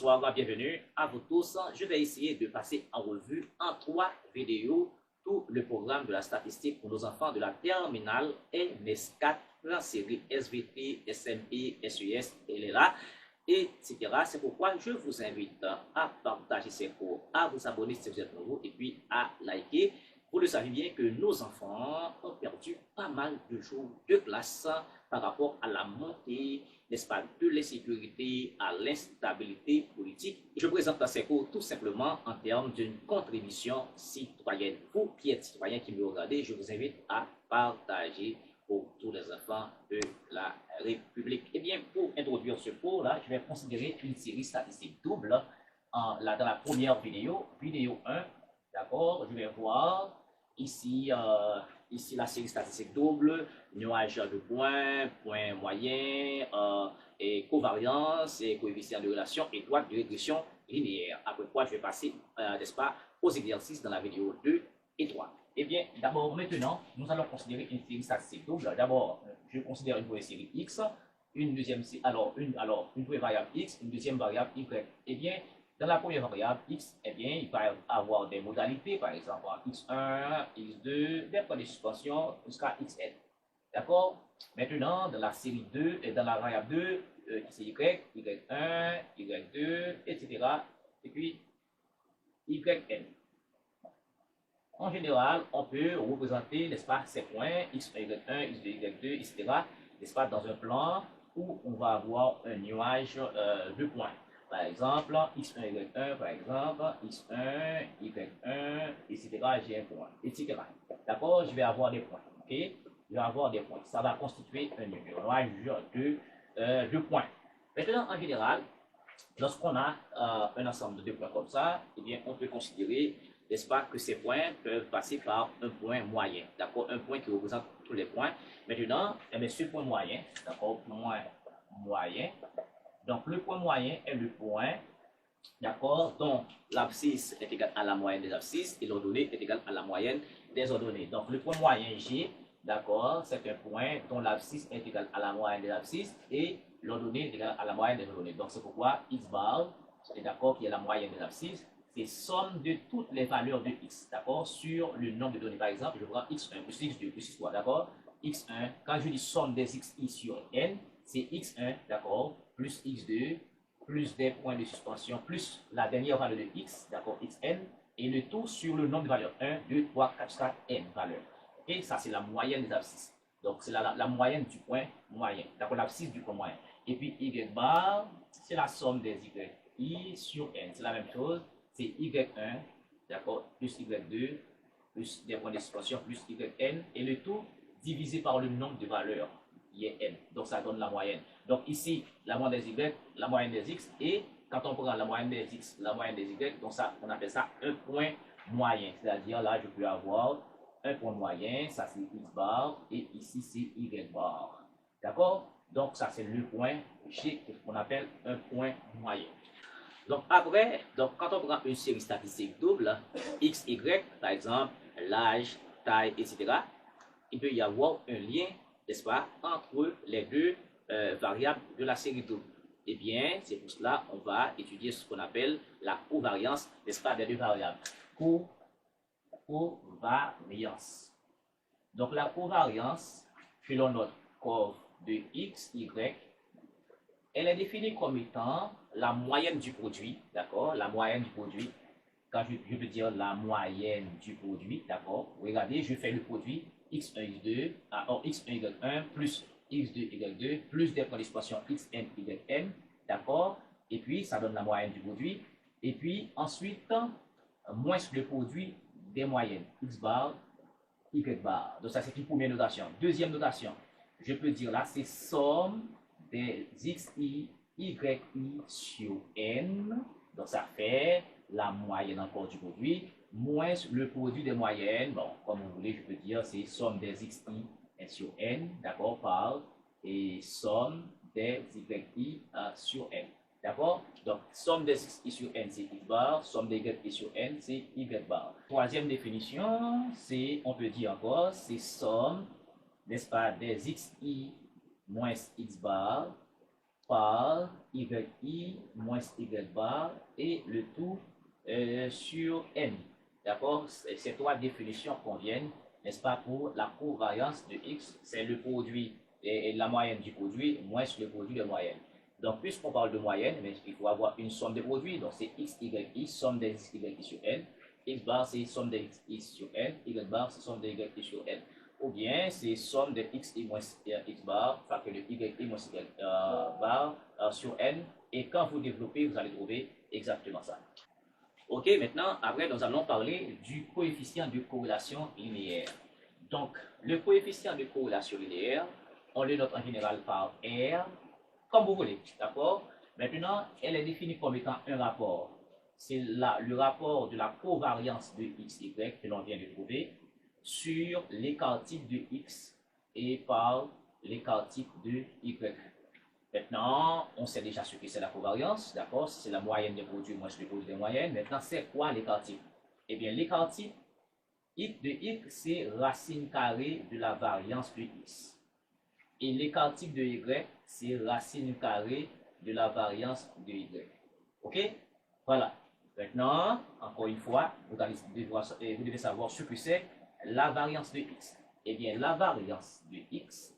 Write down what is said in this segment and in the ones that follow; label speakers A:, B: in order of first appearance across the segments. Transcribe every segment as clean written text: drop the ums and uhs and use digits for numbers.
A: bonsoir, bienvenue à vous tous. Je vais essayer de passer en revue en 3 vidéos tout le programme de la statistique pour nos enfants de la terminale NS4, la série SVT, SMP, SUS, LRA, etc. C'est pourquoi je vous invite à partager ces cours, à vous abonner si vous êtes nouveau et puis à liker. Vous le savez bien que nos enfants ont perdu pas mal de jours de classe par rapport à la montée, n'est-ce pas, de l'insécurité, à l'instabilité politique. Je présente dans ces cours tout simplement en termes d'une contribution citoyenne. Vous qui êtes citoyens qui me regardez, je vous invite à partager pour tous les enfants de la République. Eh bien, pour introduire ce cours-là, je vais considérer une série statistique double dans la première vidéo, vidéo 1. D'accord, je vais voir ici, ici la série statistique double, nuage de points, point moyen, et covariance, et coefficient de relation et droite de régression linéaire. Après quoi, je vais passer, n'est-ce pas, aux exercices dans la vidéo 2 et 3. Eh bien, d'abord, maintenant, nous allons considérer une série statistique double. D'abord, je considère une première série X, une deuxième, une première variable X, une deuxième variable Y. Eh bien, dans la première variable x, eh bien, il va y avoir des modalités, par exemple x1, x2, des points de suspension jusqu'à xn. D'accord? Maintenant, dans la série 2 et dans la variable 2, c'est y, y1, y2, etc. Et puis yn. En général, on peut représenter, n'est-ce pas, ces points x1, y1, x2, y2, etc. N'est-ce pas, dans un plan où on va avoir un nuage de points. Par exemple, x1, y1, par exemple, x1, y1, etc. J'ai un point, etc. D'accord? Je vais avoir des points. Ok? Je vais avoir des points. Ça va constituer un nuage de points. Maintenant, en général, lorsqu'on a un ensemble de points comme ça, eh bien, on peut considérer, n'est-ce pas, que ces points peuvent passer par un point moyen. D'accord? Un point qui représente tous les points. Maintenant, eh bien, ce point moyen, d'accord, point moyen. Donc, le point moyen est le point, d'accord, dont l'abscisse est égale à la moyenne des abscisses et l'ordonnée est égale à la moyenne des ordonnées. Donc, le point moyen G, d'accord, c'est un point dont l'abscisse est égale à la moyenne des abscisses et l'ordonnée est égale à la moyenne des ordonnées. Donc, c'est pourquoi x bar, c'est d'accord, qui est la moyenne des abscisses, c'est somme de toutes les valeurs de x, d'accord, sur le nombre de données. Par exemple, je prends x1 plus x2 plus x3, d'accord, x1, quand je dis somme des xi sur n, c'est x1, d'accord, plus x2, plus des points de suspension, plus la dernière valeur de x, d'accord, xn, et le tout sur le nombre de valeurs, 1, 2, 3, 4, 5, n valeurs. Et ça, c'est la moyenne des abscisses. Donc, c'est la moyenne du point moyen, d'accord, l'abscisse du point moyen. Et puis, y bar, c'est la somme des yi sur n. C'est la même chose, c'est y1, d'accord, plus y2, plus des points de suspension, plus yn, et le tout divisé par le nombre de valeurs, qui est n. Donc, ça donne la moyenne. Donc, ici, la moyenne des y, la moyenne des x, et quand on prend la moyenne des x, la moyenne des y, donc ça, on appelle ça un point moyen. C'est-à-dire, là, je peux avoir un point moyen, ça c'est x bar, et ici, c'est y bar. D'accord? Donc, ça, c'est le point G, qu'on appelle un point moyen. Donc, après, donc, quand on prend une série statistique double, x, y, par exemple, l'âge, taille, etc., il peut y avoir un lien, n'est-ce pas, entre les deux variables de la série double. Eh bien, c'est pour cela qu'on va étudier ce qu'on appelle la covariance, n'est-ce pas, des deux variables. Covariance. Donc, la covariance, selon notre courbe de x, y, elle est définie comme étant la moyenne du produit, d'accord, la moyenne du produit. Quand je veux dire la moyenne du produit, d'accord, regardez, je fais le produit x1, x2, x1, y1, plus x2, y2, plus des points d'expression xn, yn, d'accord, et puis ça donne la moyenne du produit, et puis ensuite, moins le produit des moyennes, x bar, y bar. Donc ça c'est une première notation. Deuxième notation, je peux dire là, c'est somme des xi, yi sur n, donc ça fait la moyenne encore du produit, moins le produit des moyennes, bon, comme vous voulez, je peux dire, c'est somme des xi sur n, d'accord, par, et somme des yi sur n, d'accord? Donc, somme des xi sur n, c'est x bar, somme des yi sur n, c'est y bar. Troisième définition, c'est, on peut dire encore, c'est somme, n'est-ce pas, des xi moins x bar, par yi moins y bar et le tout sur n. D'accord? Ces trois définitions conviennent, n'est-ce pas, pour la covariance de x, c'est le produit et la moyenne du produit moins le produit de moyenne. Donc, puisqu'on parle de moyenne, mais il faut avoir une somme de produits, donc c'est x, y, i, somme des x, y, i sur n. X bar, c'est somme des x sur n, y bar, c'est somme des y sur n. Ou bien, c'est somme de x i moins x bar, facteur de y i moins y bar sur n. Et quand vous développez, vous allez trouver exactement ça. Ok, maintenant, après, nous allons parler du coefficient de corrélation linéaire. Donc, le coefficient de corrélation linéaire, on le note en général par R, comme vous voulez, d'accord? Maintenant, elle est définie comme étant un rapport. C'est le rapport de la covariance de x, y que l'on vient de trouver sur l'écart type de x et par l'écart type de y. Maintenant, on sait déjà ce que c'est la covariance, d'accord? C'est la moyenne des produits moins le produit des moyennes. Maintenant, c'est quoi l'écart type? Eh bien, l'écart type de x, c'est racine carrée de la variance de x. Et l'écart type de y, c'est racine carrée de la variance de y. Ok? Voilà. Maintenant, encore une fois, vous devez savoir ce que c'est la variance de x. Eh bien, la variance de x,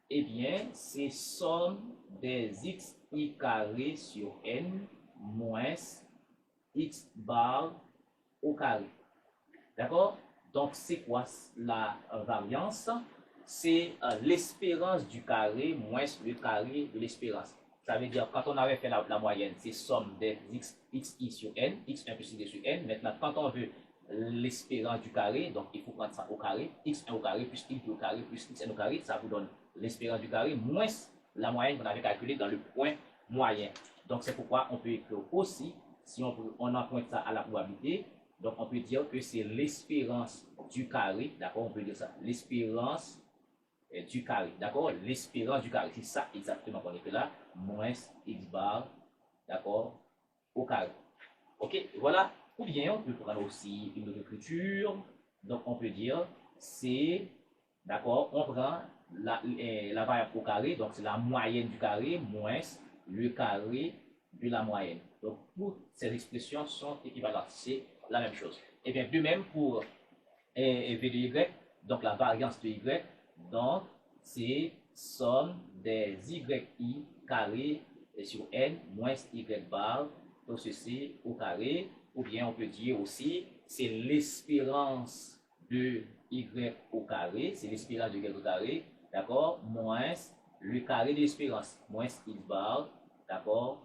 A: eh bien, c'est somme des xi carré sur n moins x bar au carré. D'accord? Donc, c'est quoi la variance? C'est l'espérance du carré moins le carré de l'espérance. Ça veut dire, quand on avait fait la moyenne, c'est somme des xi sur n, x1 plus x2 sur n. Maintenant, quand on veut l'espérance du carré, donc il faut prendre ça au carré, x1 au carré plus x2 au carré plus xn au carré, ça vous donne l'espérance du carré moins la moyenne qu'on avait calculée dans le point moyen. Donc, c'est pourquoi on peut écrire aussi, si on emprunte ça à la probabilité, donc on peut dire que c'est l'espérance du carré, d'accord, on peut dire ça, l'espérance du carré, d'accord, l'espérance du carré, c'est ça exactement qu'on écrit là, moins x bar, d'accord, au carré. Ok, voilà. Ou bien on peut prendre aussi une autre écriture, donc on peut dire c'est, d'accord, on prend la variable au carré, donc c'est la moyenne du carré moins le carré de la moyenne. Donc toutes ces expressions sont équivalentes, c'est la même chose. Et bien de même pour v de y, donc la variance de y, donc c'est somme des yi carré sur n moins y bar, donc ceci au carré, ou bien on peut dire aussi c'est l'espérance de y au carré, c'est l'espérance de y au carré, d'accord, moins le carré de l'espérance, moins x bar, d'accord,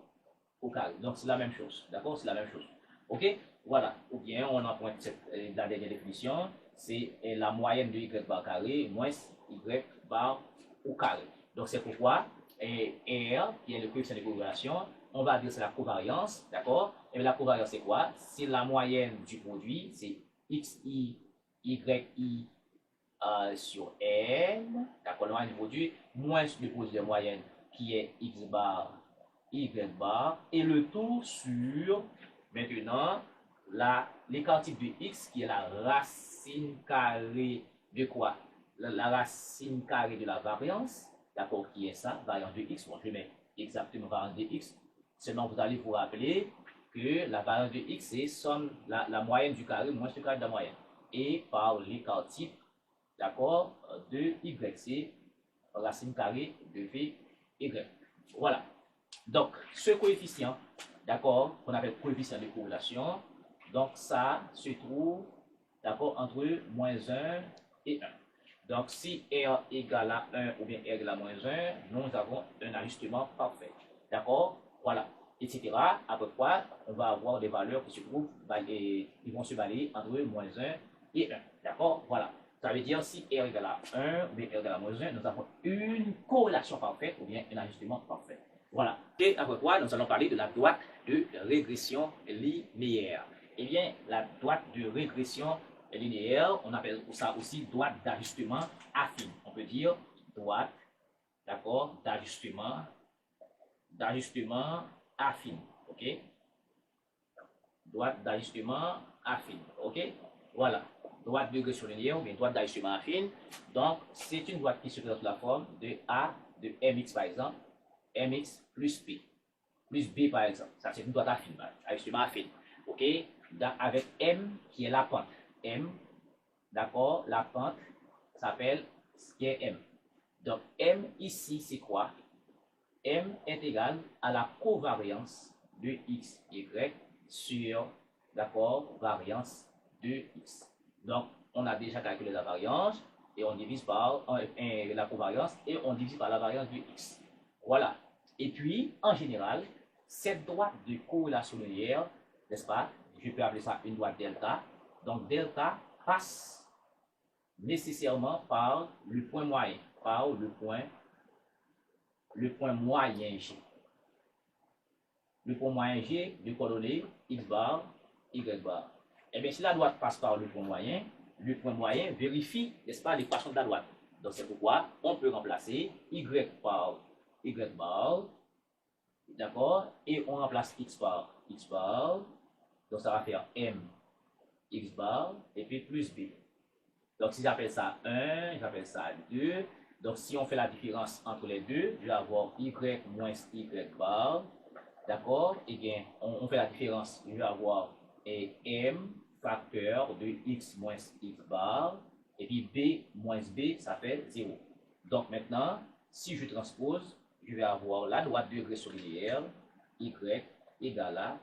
A: au carré. Donc c'est la même chose, d'accord, c'est la même chose. Ok, voilà. Ou bien on emprunte la dernière définition, c'est la moyenne de y bar carré moins y bar au carré. Donc c'est pourquoi R, qui est le coefficient de corrélation, on va dire c'est la covariance, d'accord? Et la covariance c'est quoi? C'est la moyenne du produit, c'est xi, yi sur n, d'accord, la moyenne du produit, moins le produit de moyenne qui est x bar, y bar, et le tout sur, maintenant, l'écart type de x qui est la racine carrée de quoi? La racine carrée de la variance, d'accord, qui est ça, variance de x, bon, je mets exactement variance de x, seulement vous allez vous rappeler que la variance de x, c'est somme la moyenne du carré moins le carré de la moyenne, et par l'écart type, d'accord, de y, c'est racine carrée de v, y. Voilà. Donc, ce coefficient, d'accord, qu'on appelle coefficient de corrélation, donc ça se trouve, d'accord, entre moins 1 et 1. Donc, si R égale à 1 ou bien R égale à moins 1, nous avons un ajustement parfait. D'accord? Voilà. Etc. Après quoi, on va avoir des valeurs qui se trouvent, qui vont se balayer entre moins 1 et 1. D'accord? Voilà. Ça veut dire si R égale à 1 ou bien R égale à moins 1, nous avons une corrélation parfaite ou bien un ajustement parfait. Voilà. Et après quoi, nous allons parler de la droite de régression linéaire. Eh bien, la droite de régression linéaire, on appelle ça aussi droite d'ajustement affine. On peut dire droite, d'accord, d'ajustement affine. Ok? Droite d'ajustement affine. Ok? Voilà. Droite de régression linéaire ou bien droite d'ajustement affine. Donc, c'est une droite qui se présente sous la forme de A de mx par exemple, mx plus b par exemple. Ça c'est une droite affine, avec une affine. Ok? Avec m qui est la pente. M, d'accord? La pente s'appelle ce qui est m. Donc m ici c'est quoi? M est égal à la covariance de x, y sur, d'accord, variance de x. Donc, on a déjà calculé la variance et on divise par la covariance et on divise par la variance de x. Voilà. Et puis, en général, cette droite de corrélation linéaire, n'est-ce pas? Je peux appeler ça une droite delta. Donc, delta passe nécessairement par le point moyen, par le point moyen G. Le point moyen G de coordonnées x bar, y bar. Et bien, si la droite passe par le point moyen vérifie, n'est-ce pas, l'équation de la droite. Donc, c'est pourquoi on peut remplacer y par y bar, d'accord, et on remplace x par x bar. Donc, ça va faire m x bar et puis plus b. Donc, si j'appelle ça 1, j'appelle ça 2. Donc, si on fait la différence entre les deux, je vais avoir y moins y bar. D'accord? Et bien, on fait la différence. Je vais avoir m facteur de x moins x bar. Et puis b moins b, ça fait 0. Donc, maintenant, si je transpose, je vais avoir la droite de régression linéaire, y égale à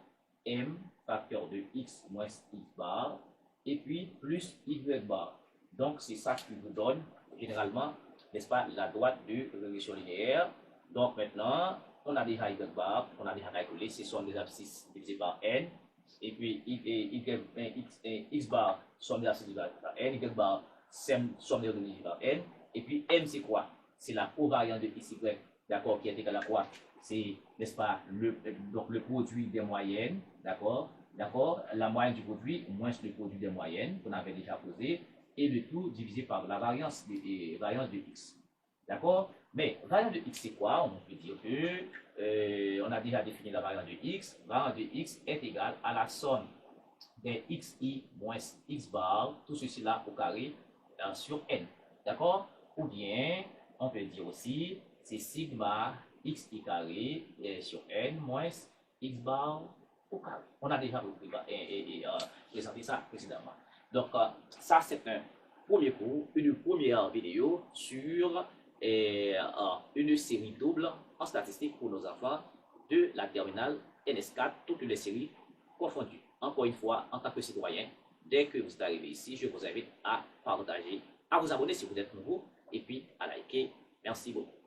A: m facteur de x moins x bar. Et puis plus y bar. Donc, c'est ça qui vous donne, généralement, n'est-ce pas, la droite de régression linéaire. Donc, maintenant, on a déjà y bar, on a déjà calculé, c'est somme des abscisses divisé par n. Et puis, x bar, somme des abscisses divisé par n. Y bar, somme des divisé par n. Et puis, m, c'est quoi? C'est la covariance de x, y, d'accord, qui est égal à quoi? C'est, n'est-ce pas, donc le produit des moyennes, d'accord? D'accord, la moyenne du produit moins le produit des moyennes qu'on avait déjà posé et le tout divisé par la variance de x. D'accord? Mais variance de x c'est quoi? On peut dire que on a déjà défini la variance de x. Variance de x est égale à la somme des xi moins x bar, tout ceci là au carré sur n. D'accord? Ou bien on peut dire aussi c'est sigma xi carré sur n moins x bar au carré. On a déjà présenté ça précédemment. Donc, ça, c'est un premier cours, une première vidéo sur une série double en statistique pour nos enfants de la terminale NS4, toutes les séries confondues. Encore une fois, en tant que citoyen, dès que vous êtes arrivé ici, je vous invite à partager, à vous abonner si vous êtes nouveau, et puis à liker. Merci beaucoup.